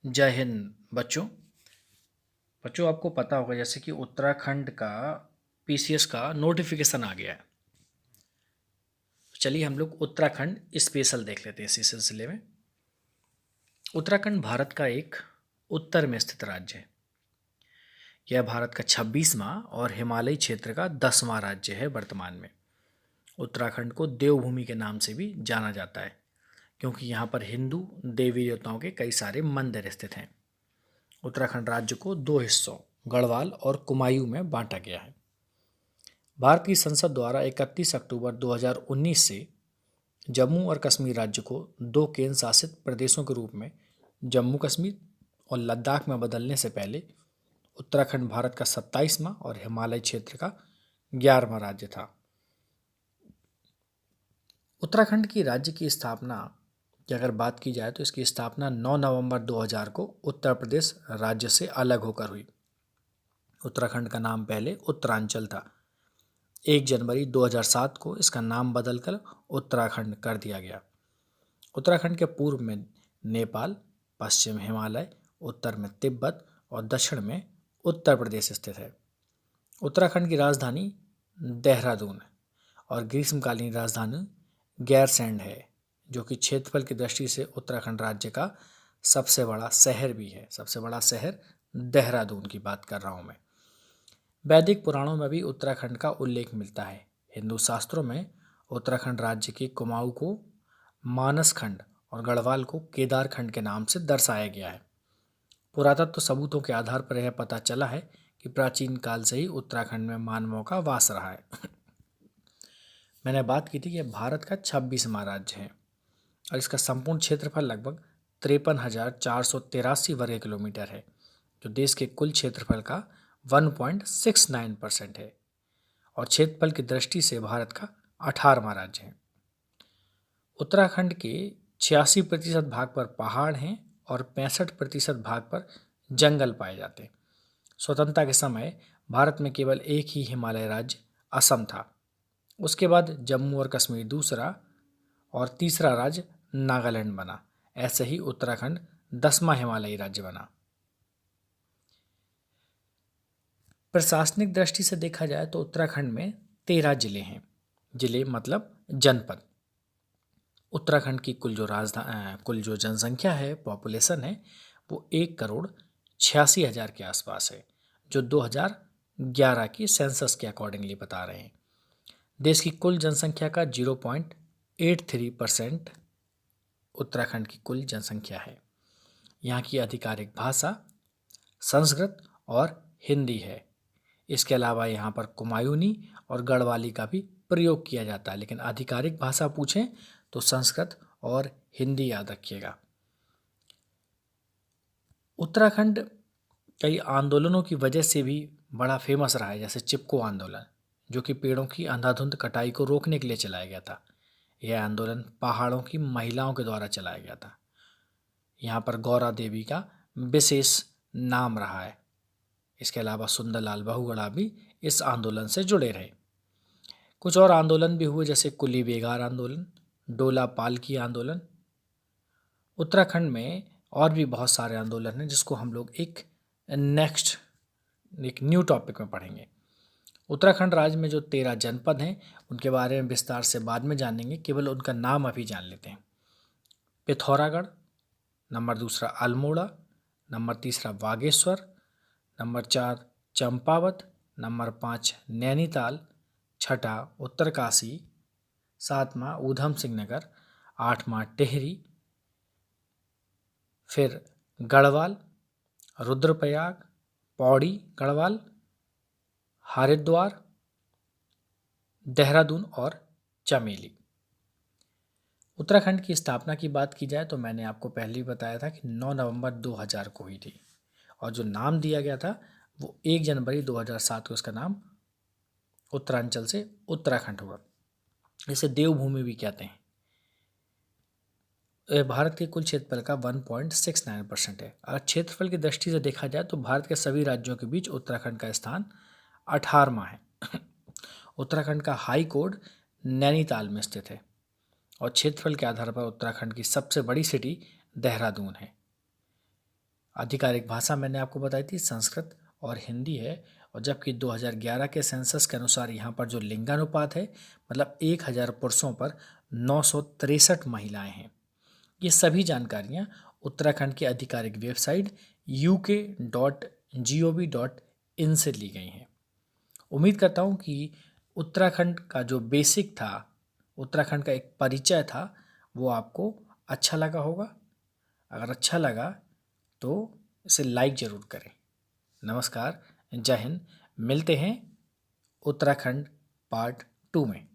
जय हिंद बच्चों। आपको पता होगा जैसे कि उत्तराखंड का पीसीएस का नोटिफिकेशन आ गया है। चलिए हम लोग उत्तराखंड स्पेशल देख लेते हैं इसी सिलसिले में। उत्तराखंड भारत का एक उत्तर में स्थित राज्य है। यह भारत का 26वां और हिमालयी क्षेत्र का 10वां राज्य है वर्तमान में। उत्तराखंड को देवभूमि के नाम से भी जाना जाता है क्योंकि यहाँ पर हिंदू देवी देवताओं के कई सारे मंदिर स्थित हैं। उत्तराखंड राज्य को दो हिस्सों गढ़वाल और कुमायूं में बांटा गया है। भारत की संसद द्वारा 31 अक्टूबर 2019 से जम्मू और कश्मीर राज्य को दो केंद्र शासित प्रदेशों के रूप में जम्मू कश्मीर और लद्दाख में बदलने से पहले उत्तराखंड भारत का 27वां और हिमालय क्षेत्र का 11वां राज्य था। उत्तराखंड की राज्य की स्थापना की अगर बात की जाए तो इसकी स्थापना 9 नवंबर 2000 को उत्तर प्रदेश राज्य से अलग होकर हुई। उत्तराखंड का नाम पहले उत्तरांचल था। 1 जनवरी 2007 को इसका नाम बदलकर उत्तराखंड कर दिया गया। उत्तराखंड के पूर्व में नेपाल, पश्चिम हिमालय, उत्तर में तिब्बत और दक्षिण में उत्तर प्रदेश स्थित है। उत्तराखंड की राजधानी देहरादून है और ग्रीष्मकालीन राजधानी गैरसैंण है, जो कि क्षेत्रफल की दृष्टि से उत्तराखंड राज्य का सबसे बड़ा शहर भी है। सबसे बड़ा शहर देहरादून की बात कर रहा हूँ मैं। वैदिक पुराणों में भी उत्तराखंड का उल्लेख मिलता है। हिंदू शास्त्रों में उत्तराखंड राज्य के कुमाऊं को मानसखंड और गढ़वाल को केदारखंड के नाम से दर्शाया गया है। पुरातत्व सबूतों के आधार पर यह पता चला है कि प्राचीन काल से ही उत्तराखंड में मानवों का वास रहा है। मैंने बात की थी कि भारत का 26वां राज्य है और इसका संपूर्ण क्षेत्रफल लगभग 53,483 वर्ग किलोमीटर है, जो देश के कुल क्षेत्रफल का 1.69% है और क्षेत्रफल की दृष्टि से भारत का 18वां राज्य है। उत्तराखंड के 86% भाग पर पहाड़ हैं और 65% भाग पर जंगल पाए जाते हैं। स्वतंत्रता के समय भारत में केवल एक ही हिमालय राज्य असम था। उसके बाद जम्मू और कश्मीर दूसरा और तीसरा राज्य नागालैंड बना। ऐसे ही उत्तराखंड 10वां हिमालयी राज्य बना। प्रशासनिक दृष्टि से देखा जाए तो उत्तराखंड में 13 जिले हैं। जिले मतलब जनपद। उत्तराखंड की कुल जो जनसंख्या है, पॉपुलेशन है, वो 1,86,000 के आसपास है, जो 2011 की सेंसस के अकॉर्डिंगली बता रहे हैं। देश की कुल जनसंख्या का 0.83% उत्तराखंड की कुल जनसंख्या है। यहाँ की आधिकारिक भाषा संस्कृत और हिंदी है। इसके अलावा यहाँ पर कुमायूनी और गढ़वाली का भी प्रयोग किया जाता है, लेकिन आधिकारिक भाषा पूछें तो संस्कृत और हिंदी याद रखिएगा। उत्तराखंड कई आंदोलनों की वजह से भी बड़ा फेमस रहा है, जैसे चिपको आंदोलन, जो कि पेड़ों की अंधाधुंध कटाई को रोकने के लिए चलाया गया था। यह आंदोलन पहाड़ों की महिलाओं के द्वारा चलाया गया था। यहाँ पर गौरा देवी का विशेष नाम रहा है। इसके अलावा सुंदरलाल बहुगुणा भी इस आंदोलन से जुड़े रहे। कुछ और आंदोलन भी हुए, जैसे कुली बेगार आंदोलन, डोला पालकी आंदोलन। उत्तराखंड में और भी बहुत सारे आंदोलन हैं जिसको हम लोग एक न्यू टॉपिक में पढ़ेंगे। उत्तराखंड राज्य में जो 13 जनपद हैं उनके बारे में विस्तार से बाद में जानेंगे, केवल उनका नाम अभी जान लेते हैं। Pithoragarh, number 2 Almora, number 3 Bageshwar, number 4 Champawat, number 5 Nainital, 6 Uttarkashi, 7वां ऊधम सिंह नगर, 8वां टिहरी, फिर गढ़वाल, रुद्रप्रयाग, पौड़ी गढ़वाल, हरिद्वार, देहरादून और चमेली। उत्तराखंड की स्थापना की बात की जाए तो मैंने आपको पहले ही बताया था कि 9 नवंबर 2000 को हुई थी और जो नाम दिया गया था वो 1 जनवरी 2007 को इसका नाम उत्तरांचल से उत्तराखंड हुआ। इसे देवभूमि भी कहते हैं। भारत के कुल क्षेत्रफल का 1.69% है। अगर क्षेत्रफल की दृष्टि से देखा जाए तो भारत के सभी राज्यों के बीच उत्तराखंड का स्थान 18वां है। उत्तराखंड का हाई कोर्ट नैनीताल में स्थित है और क्षेत्रफल के आधार पर उत्तराखंड की सबसे बड़ी सिटी देहरादून है। आधिकारिक भाषा मैंने आपको बताई थी संस्कृत और हिंदी है। और जबकि 2011 के सेंसस के अनुसार यहाँ पर जो लिंगानुपात है, मतलब 1000 पुरुषों पर 963 महिलाएं हैं। ये सभी जानकारियाँ उत्तराखंड की आधिकारिक वेबसाइट uk.gov.in से ली गई हैं। उम्मीद करता हूँ कि उत्तराखंड का जो बेसिक था, उत्तराखंड का एक परिचय था, वो आपको अच्छा लगा होगा। अगर अच्छा लगा तो इसे लाइक ज़रूर करें। नमस्कार, जय हिंद। मिलते हैं उत्तराखंड पार्ट 2 में।